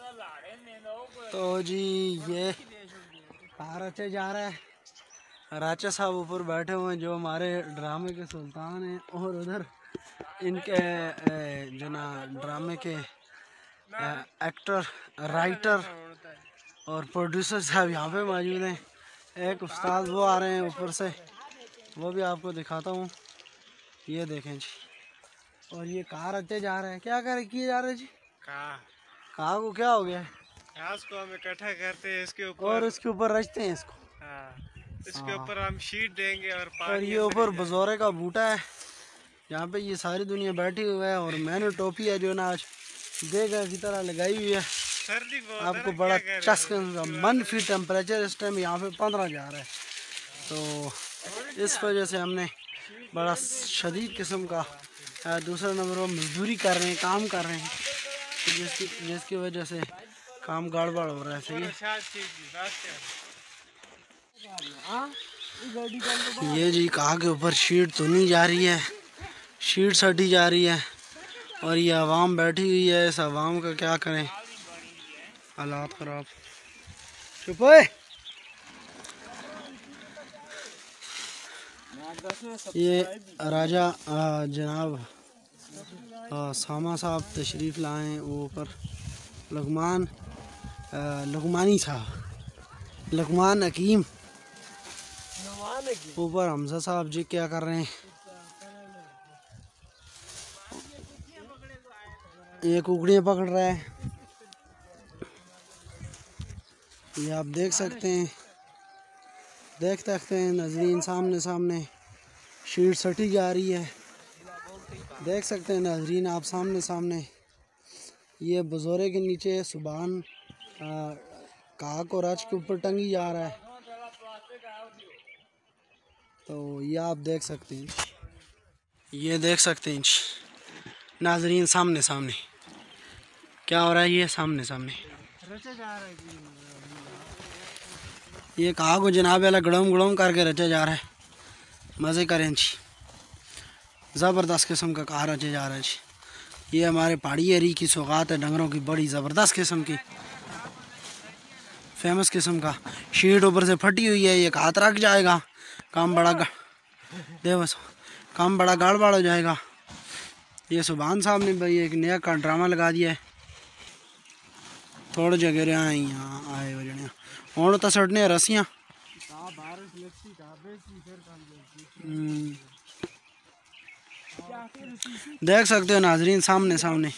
तो जी ये कार रचे जा रहा है। राजा साहब ऊपर बैठे हुए हैं जो हमारे ड्रामे के सुल्तान हैं, और उधर इनके जो ना ड्रामे के एक्टर, राइटर और प्रोड्यूसर साहब यहाँ पे मौजूद हैं। एक उस्ताद वो आ रहे हैं ऊपर से, वो भी आपको दिखाता हूँ। ये देखें जी, और ये कार रचे जा रहे हैं। क्या कर किए जा रहे हैं जी? कहाँ को क्या हो गया है? इसको हम इकट्ठा करते हैं इसके ऊपर, और इसके ऊपर रचते हैं इसको। इसके ऊपर हम शीट देंगे और ये ऊपर बजौरे का बूटा है, यहाँ पे ये सारी दुनिया बैठी हुई है। और मैंने टोपी है जो ना आज देगा की तरह लगाई हुई है। सर्दी आपको बड़ा चस्कन का मनफी टेम्परेचर इस टाइम यहाँ पे 15 जा रहा है। तो इस वजह से हमने बड़ा शदीद किस्म का दूसरा नंबर पर मजदूरी कर रहे हैं, काम कर रहे हैं, जिसकी वजह से काम गड़बड़ हो रहा है। सही है। ये जी कहा के ऊपर शीट धुनी जा रही है, शीट सटी जा रही है, और ये आवाम बैठी हुई है। इस आवाम का क्या करें, हालात ख़राब। चुप है। ये राजा जनाब सामा साहब तशरीफ़ लाए, वो ऊपर लुकमानी साहब, लुकमान हकीम ऊपर, हमजा साहब जी क्या कर रहे हैं? ये कुकड़ियाँ पकड़ रहा है। ये आप देख सकते हैं, देख सकते हैं नाज़रीन, सामने सामने शीट सटी जा रही है। देख सकते हैं नाज़रीन आप सामने सामने, ये बजौरे के नीचे सुबान कहा को राज के ऊपर टंगी जा रहा है। तो ये आप देख सकते हैं, ये देख सकते हैं नाज़रीन सामने सामने क्या हो रहा है। ये सामने सामने ये कहा को जनाब वाला गड़म गड़म करके रचा जा रहा है। मज़े करें जी, ज़बरदस्त किस्म का कहा रचा जा रहा है जी। ये हमारे पहाड़ी एरिया की सौगात है, डंगरों की बड़ी ज़बरदस्त किस्म की, फेमस किस्म का। शीट ऊपर से फटी हुई है, ये हाथ रख जाएगा, काम बड़ा काम बड़ा गड़बड़ हो जाएगा। ये सुभान साहब ने भाई एक नया का ड्रामा लगा दिया है। थोड़े जगह यहाँ आए हो जाने हूँ तो सटने रस्सियाँ। देख सकते हो नाजरीन सामने सामने